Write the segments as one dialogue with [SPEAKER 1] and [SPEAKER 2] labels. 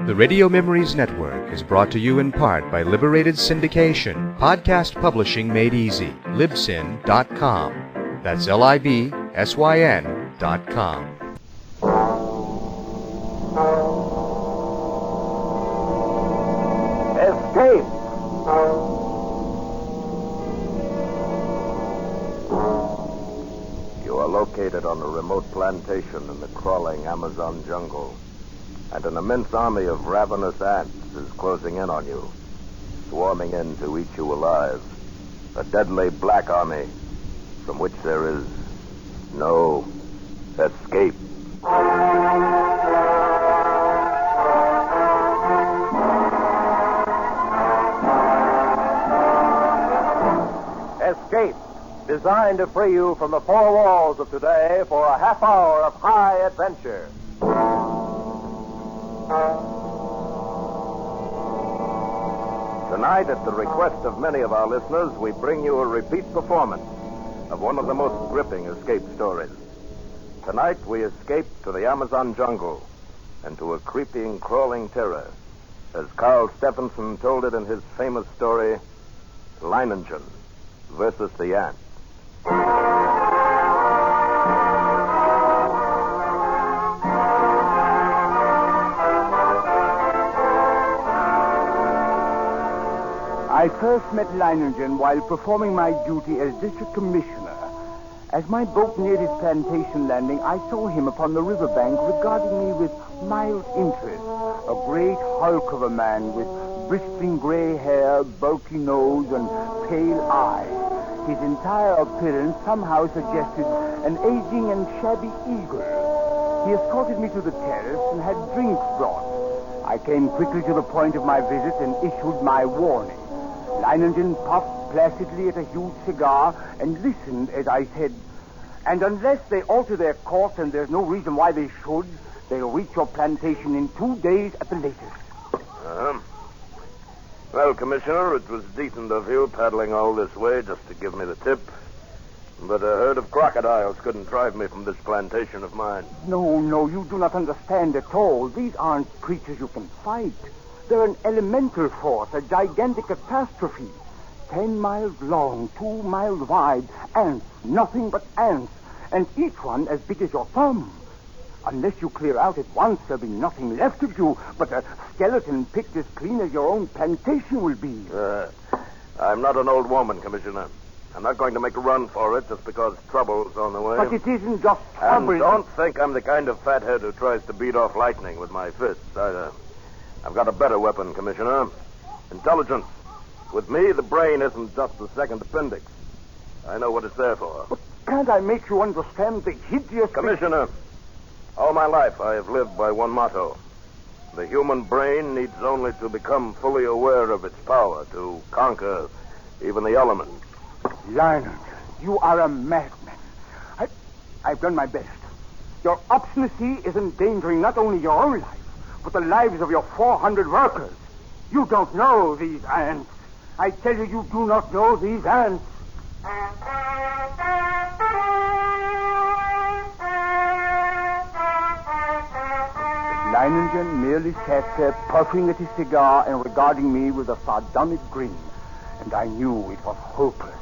[SPEAKER 1] The Radio Memories Network is brought to you in part by Liberated Syndication, podcast publishing made easy, libsyn.com. That's libsyn.com.
[SPEAKER 2] Escape! You are located on a remote plantation in the crawling Amazon jungle, and an immense army of ravenous ants is closing in on you, swarming in to eat you alive. A deadly black army from which there is no escape. Escape, designed to free you from the four walls of today for a half hour of high adventure. Tonight, at the request of many of our listeners, we bring you a repeat performance of one of the most gripping escape stories. Tonight, we escape to the Amazon jungle and to a creeping, crawling terror, as Carl Stephenson told it in his famous story, Leiningen versus the Ants.
[SPEAKER 3] I first met Leiningen while performing my duty as district commissioner. As my boat neared his plantation landing, I saw him upon the riverbank regarding me with mild interest. A great hulk of a man with bristling gray hair, bulky nose, and pale eyes. His entire appearance somehow suggested an aging and shabby eagle. He escorted me to the terrace and had drinks brought. I came quickly to the point of my visit and issued my warning. Leiningen puffed placidly at a huge cigar and listened as I said, "And unless they alter their course, and there's no reason why they should, they'll reach your plantation in 2 days at the latest."
[SPEAKER 2] Well, Commissioner, it was decent of you paddling all this way just to give me the tip. But a herd of crocodiles couldn't drive me from this plantation of mine.
[SPEAKER 3] No, you do not understand at all. These aren't creatures you can fight. They're an elemental force, a gigantic catastrophe. 10 miles long, 2 miles wide, ants, nothing but ants, and each one as big as your thumb. Unless you clear out at once, there'll be nothing left of you but a skeleton picked as clean as your own plantation will be.
[SPEAKER 2] I'm not an old woman, Commissioner. I'm not going to make a run for it just because trouble's on the way.
[SPEAKER 3] But it isn't just trouble.
[SPEAKER 2] And don't think I'm the kind of fathead who tries to beat off lightning with my fists. I've got a better weapon, Commissioner. Intelligence. With me, the brain isn't just the second appendix. I know what it's there for.
[SPEAKER 3] But can't I make you understand the hideous...
[SPEAKER 2] Commissioner, all my life I have lived by one motto. The human brain needs only to become fully aware of its power to conquer even the elements.
[SPEAKER 3] Leiningen, you are a madman. I've done my best. Your obstinacy is endangering not only your own life, but the lives of your 400 workers. You don't know these ants. I tell you, you do not know these ants. Leiningen merely sat there, puffing at his cigar and regarding me with a sardonic grin. And I knew it was hopeless.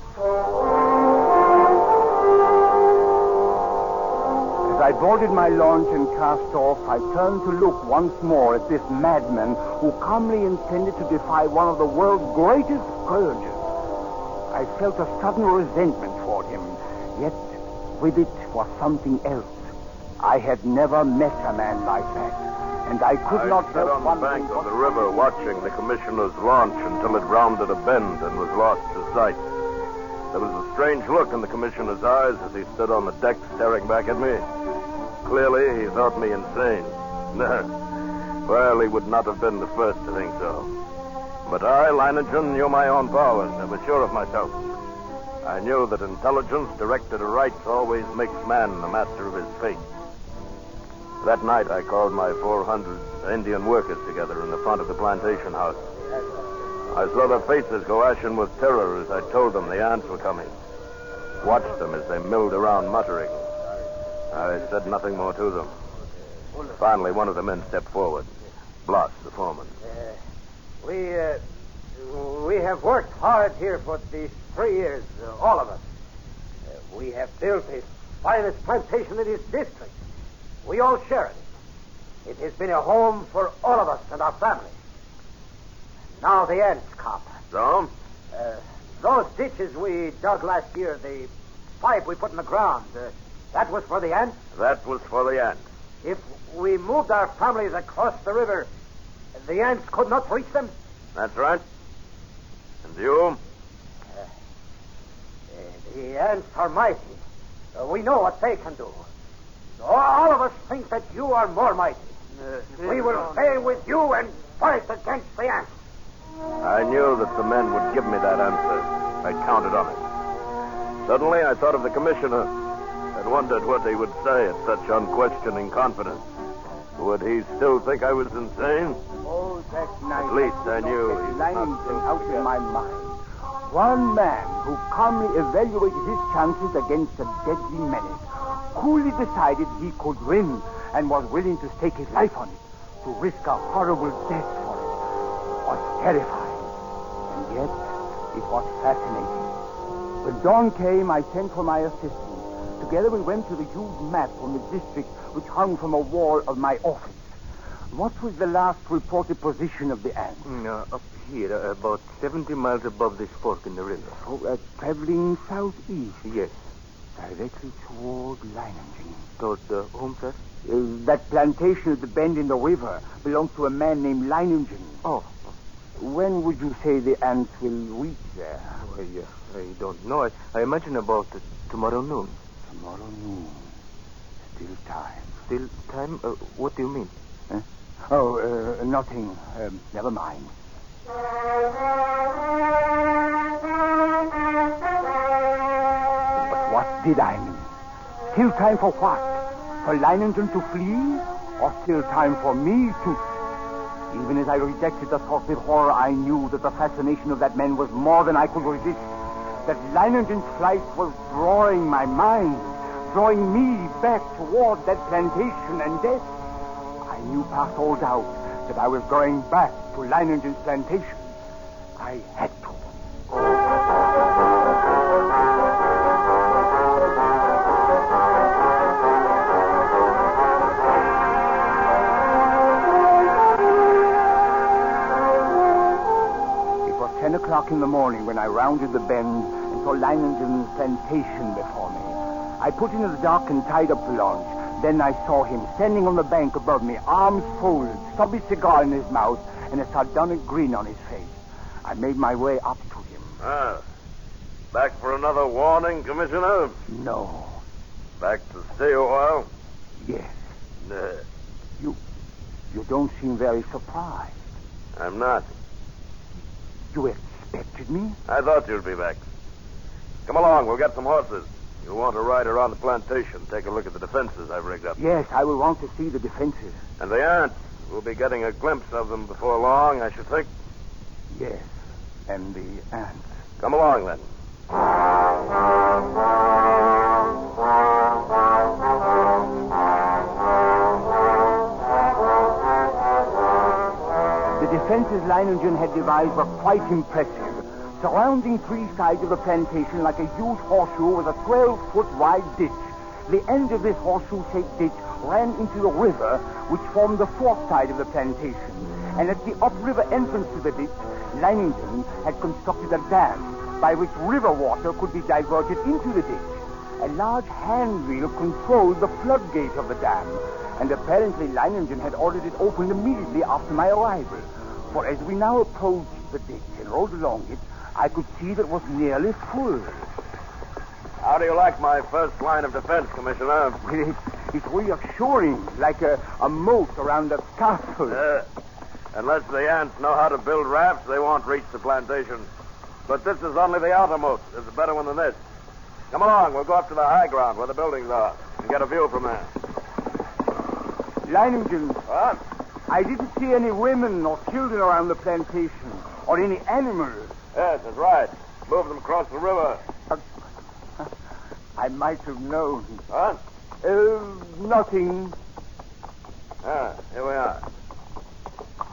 [SPEAKER 3] As I boarded my launch and cast off, I turned to look once more at this madman who calmly intended to defy one of the world's greatest scourges. I felt a sudden resentment toward him, yet with it was something else. I had never met a man like that, and I could not
[SPEAKER 2] sat on the bank of the river watching the commissioner's launch until it rounded a bend and was lost to sight. There was a strange look in the commissioner's eyes as he stood on the deck staring back at me. Clearly, he thought me insane. Well, he would not have been the first to think so. But I, Leiningen, knew my own powers. I was sure of myself. I knew that intelligence directed aright always makes man the master of his fate. That night, I called my 400 Indian workers together in the front of the plantation house. I saw their faces go ashen with terror as I told them the ants were coming. Watched them as they milled around muttering. I said nothing more to them. Finally, one of the men stepped forward. Bloss, the
[SPEAKER 4] have worked hard here for these 3 years, all of us. We have built the finest plantation in this district. We all share it. It has been a home for all of us and our families. Now the ants come.
[SPEAKER 2] So?
[SPEAKER 4] Those ditches we dug last year, the pipe we put in the ground, that was for the ants?
[SPEAKER 2] That was for the ants.
[SPEAKER 4] If we moved our families across the river, the ants could not reach them?
[SPEAKER 2] That's right. And you?
[SPEAKER 4] The ants are mighty. We know what they can do. All of us think that you are more mighty. We will stay with you and fight against the ants.
[SPEAKER 2] I knew that the men would give me that answer. I counted on it. Suddenly, I thought of the commissioner. I'd wondered what he would say at such unquestioning confidence. Would he still think I was insane?
[SPEAKER 3] Oh, that night.
[SPEAKER 2] At least I knew he was not
[SPEAKER 3] Leiningen
[SPEAKER 2] so
[SPEAKER 3] out
[SPEAKER 2] severe.
[SPEAKER 3] in my mind. One man who calmly evaluated his chances against a deadly menace, coolly decided he could win and was willing to stake his life on it, to risk a horrible death for it, was terrifying. And yet, it was fascinating. When dawn came, I sent for my assistant. Together we went to the huge map on the district which hung from a wall of my office. What was the last reported position of the ants?
[SPEAKER 5] Up here, about 70 miles above this fork in the river.
[SPEAKER 3] So, traveling southeast.
[SPEAKER 5] Yes.
[SPEAKER 3] Directly toward Leiningen.
[SPEAKER 5] Toward the home, sir?
[SPEAKER 3] That plantation at the bend in the river belongs to a man named Leiningen.
[SPEAKER 5] Oh.
[SPEAKER 3] When would you say the ants will reach there?
[SPEAKER 5] I don't know. I imagine about tomorrow noon.
[SPEAKER 3] Tomorrow noon. Still time.
[SPEAKER 5] Still time? What do you mean?
[SPEAKER 3] Oh, nothing. Never mind. But what did I mean? Still time for what? For Leiningen to flee? Or still time for me to... Even as I rejected the thought with horror, I knew that the fascination of that man was more than I could resist. That Leiningen's flight was drawing my mind, drawing me back toward that plantation and death. I knew past all doubt that I was going back to Leiningen's plantation. I had to. It was 10 o'clock in the morning when I rounded the bend and saw Leiningen's plantation before me. I put into the dock and tied up the launch. Then I saw him standing on the bank above me, arms folded, stubby cigar in his mouth, and a sardonic grin on his face. I made my way up to him.
[SPEAKER 2] Back for another warning, Commissioner?
[SPEAKER 3] No.
[SPEAKER 2] Back to stay a while?
[SPEAKER 3] Yes. You don't seem very surprised.
[SPEAKER 2] I'm not.
[SPEAKER 3] You expected me?
[SPEAKER 2] I thought you'd be back. Come along, we'll get some horses. You'll want to ride around the plantation, take a look at the defenses I've rigged up.
[SPEAKER 3] Yes, I will want to see the defenses.
[SPEAKER 2] And the ants. We'll be getting a glimpse of them before long, I should think.
[SPEAKER 3] Yes, and the ants.
[SPEAKER 2] Come along, then.
[SPEAKER 3] The defenses Leiningen had devised were quite impressive. Surrounding 3 sides of the plantation like a huge horseshoe was a 12-foot wide ditch. The end of this horseshoe-shaped ditch ran into the river, which formed the 4th side of the plantation. And at the upriver entrance to the ditch, Leiningen had constructed a dam by which river water could be diverted into the ditch. A large hand wheel controlled the floodgate of the dam, and apparently Leiningen had ordered it opened immediately after my arrival. For as we now approached the ditch and rode along it, I could see that it was nearly full.
[SPEAKER 2] How do you like my first line of defense, Commissioner?
[SPEAKER 3] It's reassuring, like a moat around a castle.
[SPEAKER 2] Unless the ants know how to build rafts, they won't reach the plantation. But this is only the outer moat. There's a better one than this. Come along, we'll go up to the high ground where the buildings are and get a view from there.
[SPEAKER 3] Leiningen.
[SPEAKER 2] What?
[SPEAKER 3] I didn't see any women or children around the plantation, or any animals.
[SPEAKER 2] Yes, that's right. Move them across the river.
[SPEAKER 3] I might have known.
[SPEAKER 2] What?
[SPEAKER 3] Nothing.
[SPEAKER 2] Here we are.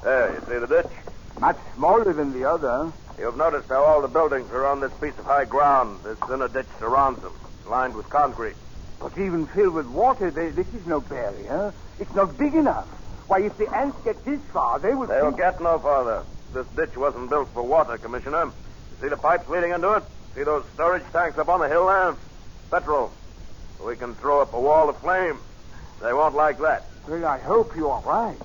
[SPEAKER 2] There, you see the ditch?
[SPEAKER 3] Much smaller than the other.
[SPEAKER 2] You've noticed how all the buildings are on this piece of high ground. This inner ditch surrounds them, lined with concrete.
[SPEAKER 3] But even filled with water, this is no barrier. It's not big enough. Why, if the ants get this far,
[SPEAKER 2] They'll get no farther. This ditch wasn't built for water, Commissioner. You see the pipes leading into it? See those storage tanks up on the hill there? Petrol. We can throw up a wall of flame. They won't like that.
[SPEAKER 3] Well, I hope you are right.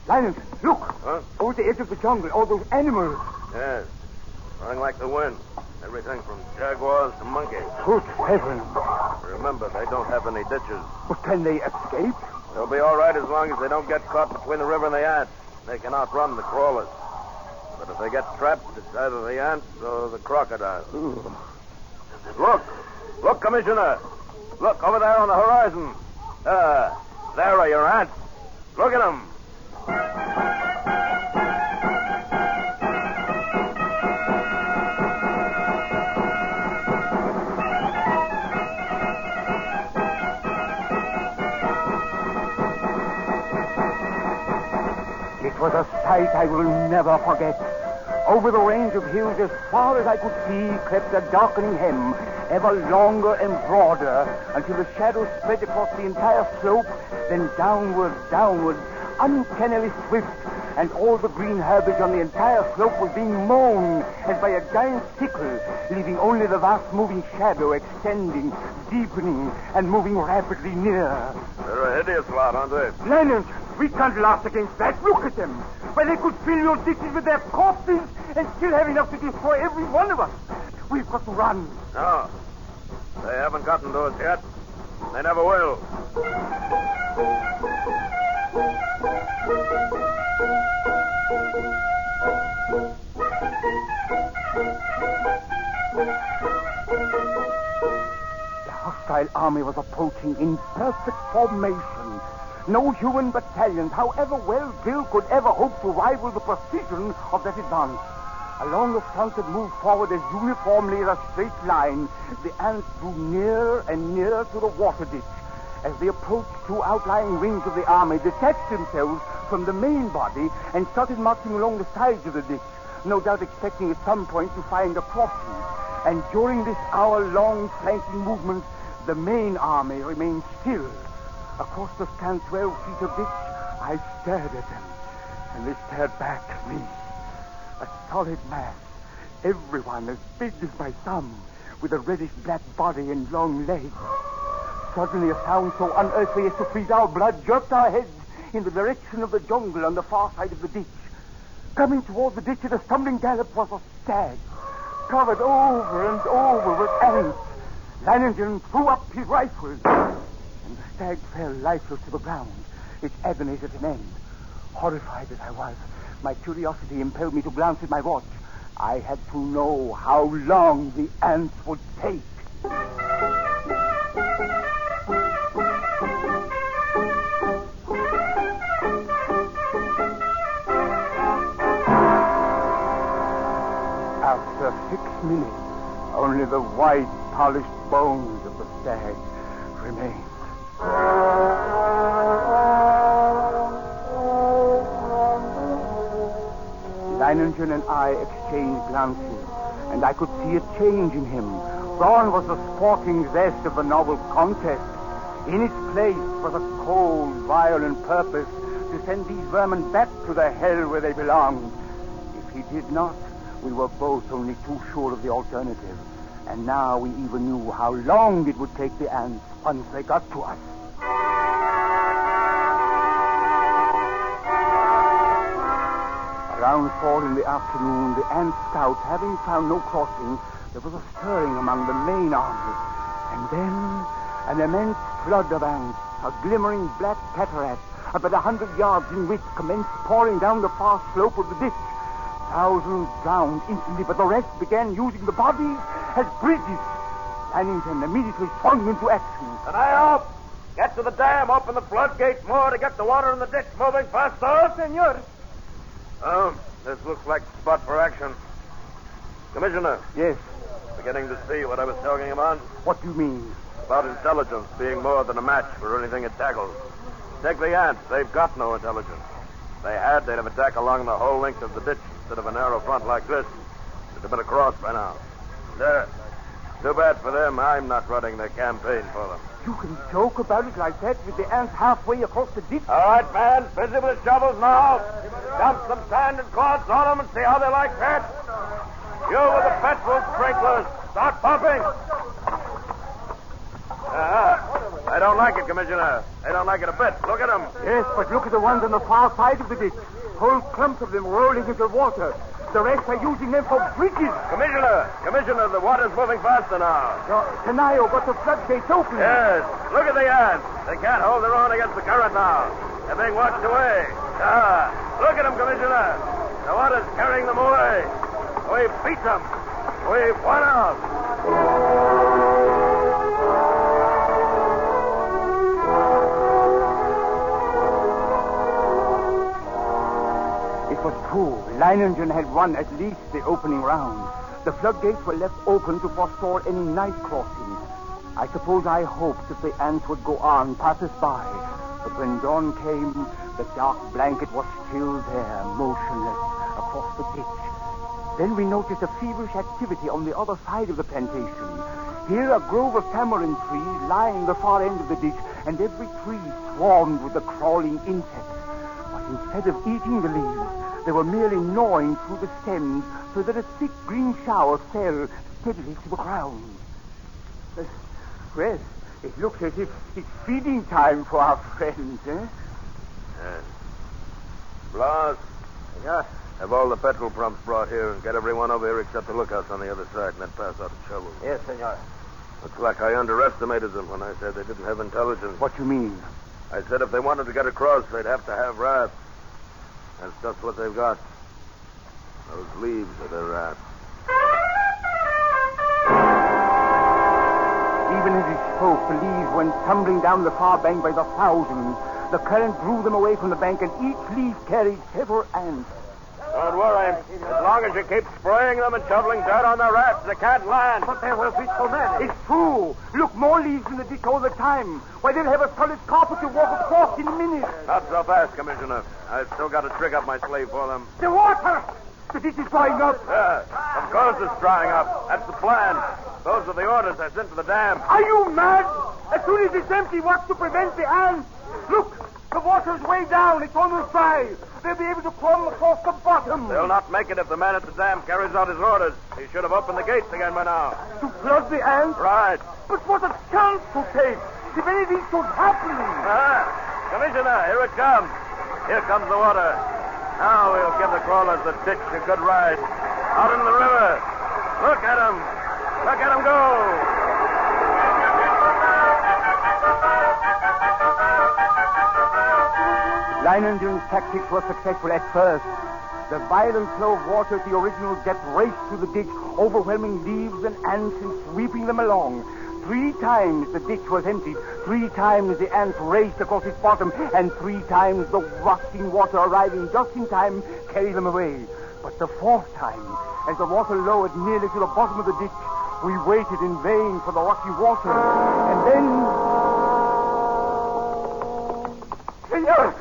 [SPEAKER 3] Leiningen, look!
[SPEAKER 2] Huh?
[SPEAKER 3] Over the edge of the jungle, all those animals.
[SPEAKER 2] Yes. Running like the wind. Everything from jaguars to monkeys.
[SPEAKER 3] Good heavens.
[SPEAKER 2] Remember, they don't have any ditches.
[SPEAKER 3] But can they escape?
[SPEAKER 2] They'll be all right as long as they don't get caught between the river and the ants. They can outrun the crawlers. But if they get trapped, it's either the ants or the crocodiles.
[SPEAKER 3] Ooh.
[SPEAKER 2] Look! Look, Commissioner! Look, over there on the horizon. There are your ants. Look at them.
[SPEAKER 3] It was a sight I will never forget. Over the range of hills, as far as I could see, crept a darkening hem, ever longer and broader, until the shadow spread across the entire slope, then downward, uncannily swift, and all the green herbage on the entire slope was being mown as by a giant sickle, leaving only the vast moving shadow extending, deepening, and moving rapidly near.
[SPEAKER 2] They're a hideous lot, aren't they?
[SPEAKER 3] Leiningen, we can't last against that. Look at them. Why, they could fill your ditches with their corpses and still have enough to destroy every one of us. We've got to run.
[SPEAKER 2] No. They haven't gotten to us yet. They never will.
[SPEAKER 3] The hostile army was approaching in perfect formation. No human battalions, however well built, could ever hope to rival the precision of that advance. Along the front that moved forward as uniformly as a straight line, the ants drew nearer and nearer to the water ditch. As they approached, two outlying wings of the army detached themselves from the main body and started marching along the sides of the ditch, no doubt expecting at some point to find a crossing. And during this hour-long flanking movement, the main army remained still. Across the scant 12 feet of ditch, I stared at them, and they stared back at me. A solid mass, everyone as big as my thumb, with a reddish-black body and long legs. Suddenly a sound so unearthly as to freeze our blood jerked our heads in the direction of the jungle on the far side of the ditch. Coming toward the ditch at a stumbling gallop was a stag, covered over and over with ants. Leiningen threw up his rifle, and the stag fell lifeless to the ground, its agonies at an end. Horrified as I was, my curiosity impelled me to glance at my watch. I had to know how long the ants would take. After 6 minutes, only the white, polished bones of the stag remained. Leiningen and I exchanged glances, and I could see a change in him. Gone was the sporting zest of the novel contest. In its place was a cold, violent purpose to send these vermin back to the hell where they belonged. If he did not, we were both only too sure of the alternative. And now we even knew how long it would take the ants once they got to us. Around 4 in the afternoon, the ant scouts, having found no crossing, there was a stirring among the main army. And then an immense flood of ants, a glimmering black cataract, about 100 yards in width, commenced pouring down the far slope of the ditch. Thousands drowned instantly, but the rest began using the bodies as bridges. Leiningen immediately swung into action.
[SPEAKER 2] And I up! Get to the dam, open the floodgates more to get the water in the ditch moving faster.
[SPEAKER 3] Senor.
[SPEAKER 2] Oh, this looks like the spot for action. Commissioner.
[SPEAKER 3] Yes.
[SPEAKER 2] Beginning to see what I was talking about?
[SPEAKER 3] What do you mean?
[SPEAKER 2] About intelligence being more than a match for anything it tackles. Take the ants. They've got no intelligence. If they had, they'd have attacked along the whole length of the ditch instead of a narrow front like this. Should have been across by now. There. Too bad for them. I'm not running their campaign for them.
[SPEAKER 3] You can joke about it like that with the ants halfway across the ditch.
[SPEAKER 2] All right, man. Busy with the shovels now. Dump some sand and clods on them and see how they like that. You with the petrol sprinklers. Start pumping. I don't like it, Commissioner. I don't like it a bit. Look at them.
[SPEAKER 3] Yes, but look at the ones on the far side of the ditch. Whole clumps of them rolling into water. The rest are using them for bridges.
[SPEAKER 2] Commissioner, the water's moving faster now.
[SPEAKER 3] Tanayo got the floodgates open.
[SPEAKER 2] Yes. Look at the ants. They can't hold their own against the current now. They're being washed away. Look at them, Commissioner. The water's carrying them away. We've beat them. We've won out.
[SPEAKER 3] It was true. Leiningen had won at least the opening round. The floodgates were left open to forestall any night crossings. I suppose I hoped that the ants would go on, pass us by. But when dawn came, the dark blanket was still there, motionless, across the ditch. Then we noticed a feverish activity on the other side of the plantation. Here, a grove of tamarind trees lined the far end of the ditch, and every tree swarmed with the crawling insects. But instead of eating the leaves, they were merely gnawing through the stems so that a thick green shower fell steadily to the ground. Well, it looks as if it's feeding time for our friends, eh?
[SPEAKER 2] Yes. Blas.
[SPEAKER 3] Yeah.
[SPEAKER 2] Have all the petrol pumps brought here and get everyone over here except the lookouts on the other side and then pass out the shovels.
[SPEAKER 4] Yes, senor.
[SPEAKER 2] Looks like I underestimated them when I said they didn't have intelligence.
[SPEAKER 3] What you mean?
[SPEAKER 2] I said if they wanted to get across, they'd have to have rats. That's just what they've got. Those leaves are their rats.
[SPEAKER 3] Even as he spoke, the leaves went tumbling down the far bank by the thousands. The current drew them away from the bank, and each leaf carried several ants.
[SPEAKER 2] Don't worry. As long as you keep spraying them and shoveling dirt on the rats, they can't land.
[SPEAKER 4] But there will be so many.
[SPEAKER 3] It's true. Look, more leaves in the ditch all the time. Why, they'll have a solid carpet to walk across in a minute.
[SPEAKER 2] Not so fast, Commissioner. I've still got a trick up my sleeve for them.
[SPEAKER 3] The water! The ditch is drying up.
[SPEAKER 2] Of course it's drying up. That's the plan. Those are the orders I sent to the dam.
[SPEAKER 3] Are you mad? As soon as it's empty, what's to prevent the ants? Look, the water's way down. It's almost dry. They'll be able to crawl across the bottom.
[SPEAKER 2] They'll not make it if the man at the dam carries out his orders. He should have opened the gates again by now.
[SPEAKER 3] To flood the ants?
[SPEAKER 2] Right.
[SPEAKER 3] But what a chance to take. If anything should happen.
[SPEAKER 2] Commissioner, here it comes. Here comes the water. Now we'll give the crawlers the ditch a good ride. Out in the river. Look at them. Look at them go.
[SPEAKER 3] Leiningen's tactics were successful at first. The violent flow of water at the original depth raced through the ditch, overwhelming leaves and ants and sweeping them along. 3 times the ditch was emptied. 3 times the ants raced across its bottom, and 3 times the rushing water, arriving just in time, carried them away. But the 4th time, as the water lowered nearly to the bottom of the ditch, we waited in vain for the rushing water. And then... Senor!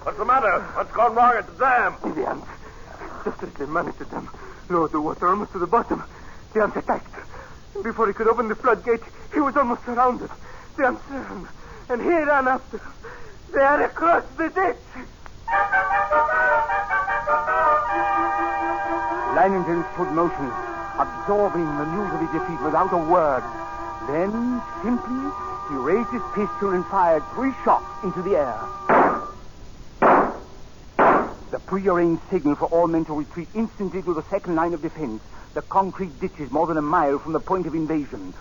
[SPEAKER 2] What's the matter? What's gone wrong at the dam?
[SPEAKER 3] The ants. Just as they managed to lower the water almost to the bottom, the ants attacked. And before he could open the floodgate, he was almost surrounded. The ants ran, and he ran after. They are across the ditch. Leiningen stood motionless, absorbing the news of his defeat without a word. Then, simply, he raised his pistol and fired 3 shots into the air. The prearranged signal for all men to retreat instantly to the second line of defense, the concrete ditches more than a mile from the point of invasion.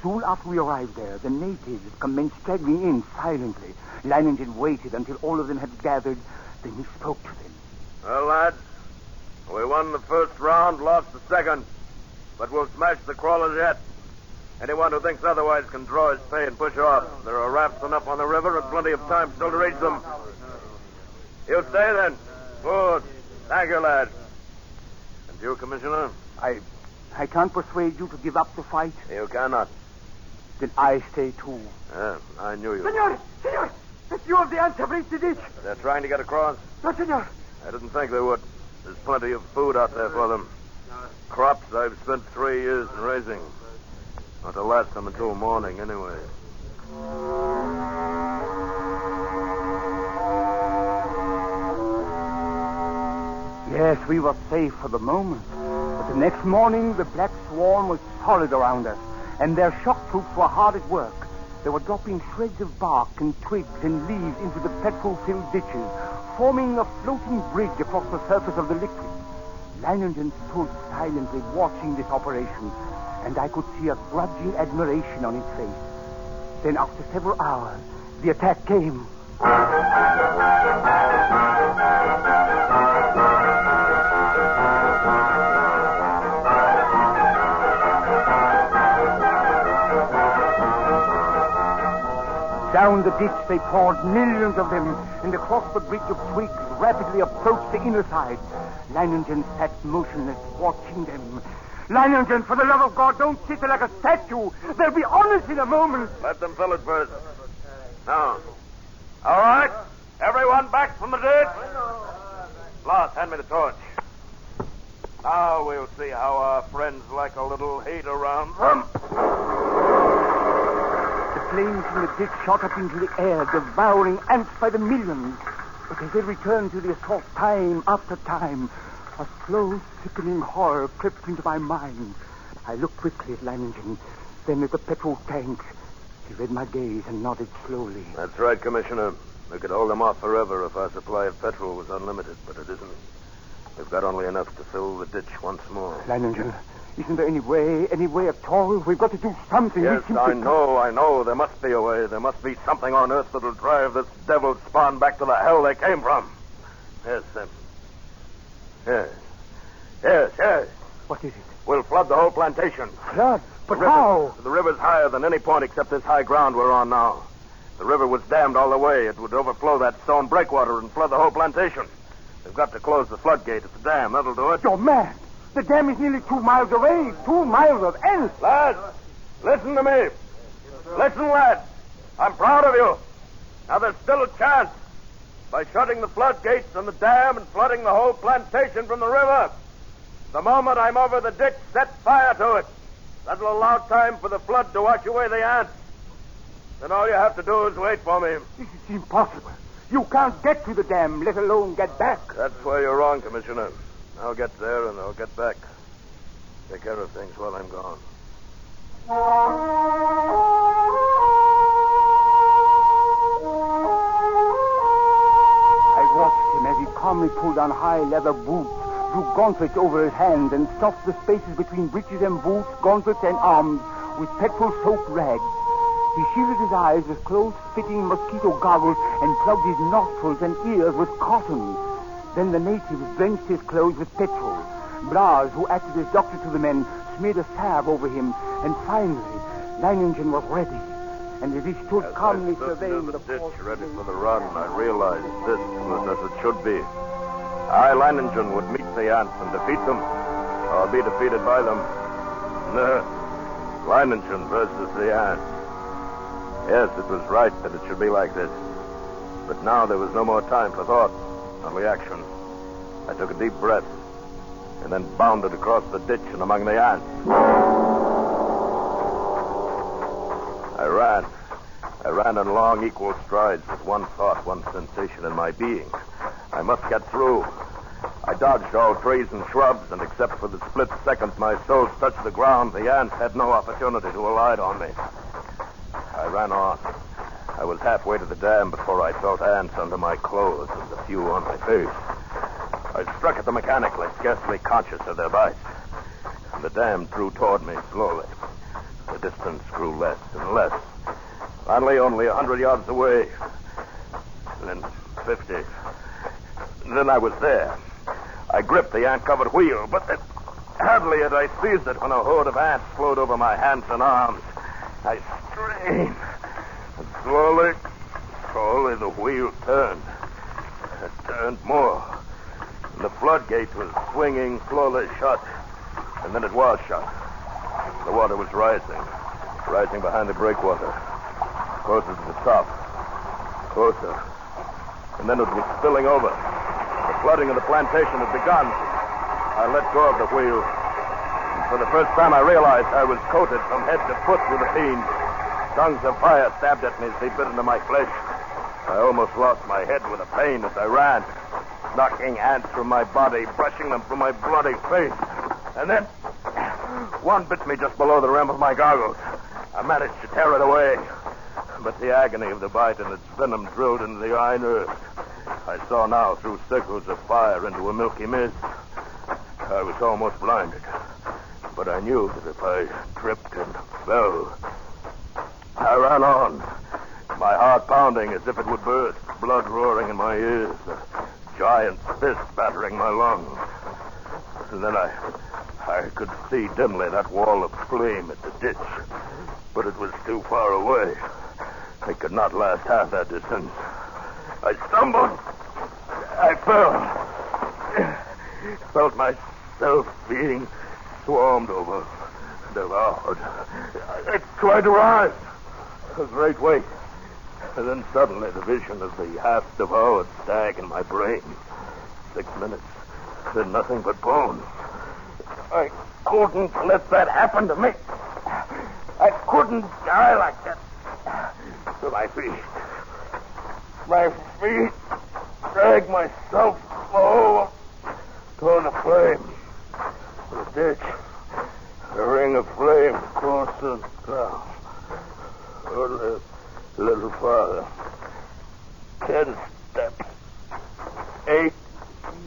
[SPEAKER 3] Soon after we arrived there, the natives commenced straggling in silently. Leiningen waited until all of them had gathered. Then he spoke to them.
[SPEAKER 2] Well, lads, we won the first round, lost the second. But we'll smash the crawlers yet. Anyone who thinks otherwise can draw his pay and push off. There are rafts enough on the river and plenty of time still to reach them. You stay then. Good. Thank you, lad. And you, Commissioner?
[SPEAKER 3] I can't persuade you to give up the fight.
[SPEAKER 2] You cannot.
[SPEAKER 3] Then I stay too.
[SPEAKER 2] Yeah, I knew you.
[SPEAKER 3] Senor! A few of the ants have reached the ditch.
[SPEAKER 2] They're trying to get across?
[SPEAKER 3] No, senor.
[SPEAKER 2] I didn't think they would. There's plenty of food out there for them. Crops I've spent 3 years raising. Not to last them until morning, anyway.
[SPEAKER 3] Yes, we were safe for the moment. But the next morning, the black swarm was solid around us, and their shock troops were hard at work. They were dropping shreds of bark and twigs and leaves into the petrol-filled ditches, forming a floating bridge across the surface of the liquid. Leiningen stood silently watching this operation, and I could see a grudging admiration on his face. Then, after several hours, the attack came. Down the ditch they poured, millions of them, and across the bridge of twigs rapidly approached the inner side. Leiningen sat motionless, watching them. Leiningen, for the love of God, don't sit there like a statue. They'll be on us in a moment.
[SPEAKER 2] Let them fill it first. Now. All right. Everyone back from the ditch. Blas, hand me the torch. Now we'll see how our friends like a little heat around them.
[SPEAKER 3] The flames from the ditch shot up into the air, devouring ants by the millions. But as they returned to the assault time after time, a slow, sickening horror crept into my mind. I looked quickly at Leiningen, then at the petrol tanks. He read my gaze and nodded slowly.
[SPEAKER 2] That's right, Commissioner. We could hold them off forever if our supply of petrol was unlimited, but it isn't. We've got only enough to fill the ditch once more.
[SPEAKER 3] Leiningen, isn't there any way at all? We've got to do something.
[SPEAKER 2] Yes, I know. There must be a way. There must be something on Earth that'll drive this devil's spawn back to the hell they came from. Yes, Yes.
[SPEAKER 3] What is it?
[SPEAKER 2] We'll flood the whole plantation.
[SPEAKER 3] Flood? But how?
[SPEAKER 2] The river's higher than any point except this high ground we're on now. The river was dammed all the way. It would overflow that stone breakwater and flood the whole plantation. We've got to close the floodgate at the dam. That'll do it.
[SPEAKER 3] You're mad. The dam is nearly 2 miles away. 2 miles of ants.
[SPEAKER 2] Lads, listen to me. Listen, lads. I'm proud of you. Now, there's still a chance. By shutting the floodgates and the dam and flooding the whole plantation from the river. The moment I'm over the ditch, set fire to it. That'll allow time for the flood to wash away the ants. Then all you have to do is wait for me.
[SPEAKER 3] This is impossible. You can't get to the dam, let alone get back.
[SPEAKER 2] That's where you're wrong, Commissioner. I'll get there and I'll get back. Take care of things while I'm gone.
[SPEAKER 3] I watched him as he calmly pulled on high leather boots, drew gauntlets over his hands, and stuffed the spaces between breeches and boots, gauntlets and arms with petrol-soaked rags. He shielded his eyes with close-fitting mosquito goggles and plugged his nostrils and ears with cotton. Then the natives drenched his clothes with petrol. Blas, who acted as doctor to the men, smeared a salve over him, and finally, Leiningen was ready. And as he stood calmly surveying the
[SPEAKER 2] ditch ready for the run, I realized this was as it should be. I, Leiningen, would meet the ants and defeat them, or be defeated by them. No, Leiningen versus the ants. Yes, it was right that it should be like this. But now there was no more time for thought, only action. I took a deep breath, and then bounded across the ditch and among the ants. I ran in long, equal strides with one thought, one sensation in my being. I must get through. I dodged all trees and shrubs, and except for the split second my soles touched the ground, the ants had no opportunity to alight on me. I ran on. I was halfway to the dam before I felt ants under my clothes and a few on my face. I struck at them mechanically, scarcely conscious of their bites. And the dam drew toward me slowly. The distance grew less and less. Finally, only 100 yards away. Then 50. Then I was there. I gripped the ant-covered wheel, but hardly had I seized it when a horde of ants flowed over my hands and arms. I strained. And slowly the wheel turned. It turned more. And the floodgate was swinging slowly shut. And then it was shut. The water was rising behind the breakwater. Closer to the top. Closer. And then it was spilling over. The flooding of the plantation had begun. I let go of the wheel. For the first time, I realized I was coated from head to foot with the fiend. Tongues of fire stabbed at me as they bit into my flesh. I almost lost my head with the pain as I ran, knocking ants from my body, brushing them from my bloody face. And then, one bit me just below the rim of my goggles. I managed to tear it away, but the agony of the bite and its venom drilled into the eye nerves. I saw now through circles of fire into a milky mist. I was almost blinded, but I knew that if I tripped and fell... I ran on, my heart pounding as if it would burst, blood roaring in my ears, a giant fist battering my lungs. And then I could see dimly that wall of flame at the ditch, but it was too far away. It could not last half that distance. I stumbled. I fell. Felt myself being swarmed over, devoured. I tried to rise. A great weight. And then suddenly the vision of the half-devoured stag in my brain. 6 minutes. Then nothing but bones. I couldn't let that happen to me. I couldn't die like that. To my feet. My feet dragged myself over toward the flame. The ditch. A ring of flame closer down. Only a little farther. 10 steps. 8.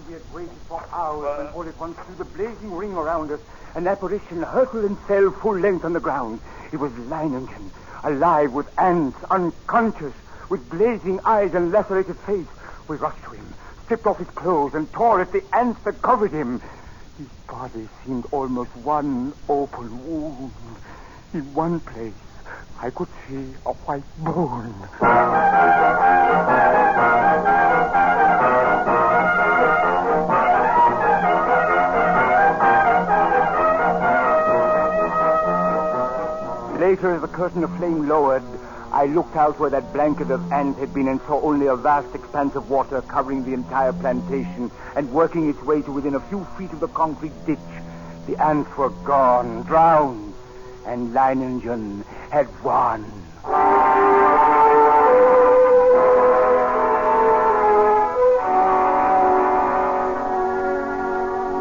[SPEAKER 3] We had waited for hours, and all at once, through the blazing ring around us, an apparition hurtled and fell full length on the ground. It was Leiningen, alive with ants, unconscious, with blazing eyes and lacerated face. We rushed to him, stripped off his clothes, and tore at the ants that covered him. His body seemed almost one open wound. In one place, I could see a white bone. Later, as the curtain of flame lowered, I looked out where that blanket of ants had been and saw only a vast expanse of water covering the entire plantation and working its way to within a few feet of the concrete ditch. The ants were gone, drowned, and Leiningen had won.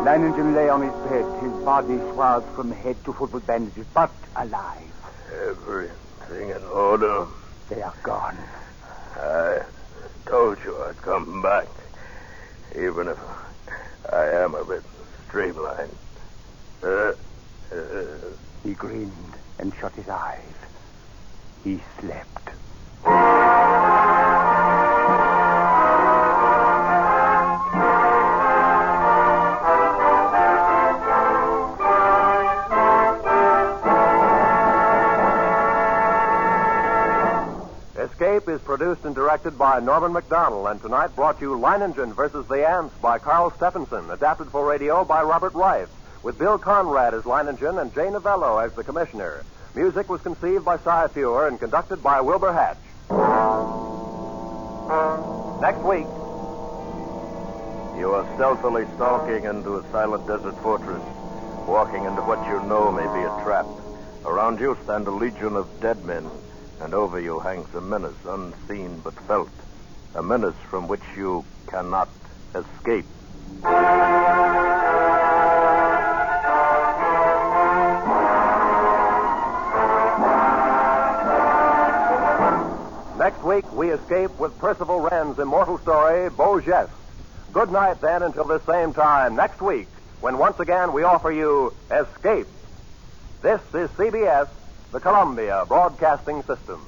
[SPEAKER 3] Leiningen lay on his bed, his body swathed from head to foot with bandages, but alive.
[SPEAKER 2] Everything in order.
[SPEAKER 3] They are gone.
[SPEAKER 2] I told you I'd come back, even if I am a bit streamlined.
[SPEAKER 3] He grinned and shut his eyes. He slept.
[SPEAKER 6] Escape is produced and directed by Norman McDonald, and tonight brought you Leiningen versus the Ants by Carl Stephenson, adapted for radio by Robert Rife, with Bill Conrad as Leiningen and Jay Novello as the commissioner. Music was conceived by Cy Feuer and conducted by Wilbur Hatch. Next week.
[SPEAKER 2] You are stealthily stalking into a silent desert fortress, walking into what you know may be a trap. Around you stand a legion of dead men, and over you hangs a menace unseen but felt, a menace from which you cannot escape.
[SPEAKER 6] Next week, we escape with Percival Wren's immortal story, Beau Geste. Good night, then, until this same time next week, when once again we offer you Escape. This is CBS, the Columbia Broadcasting System.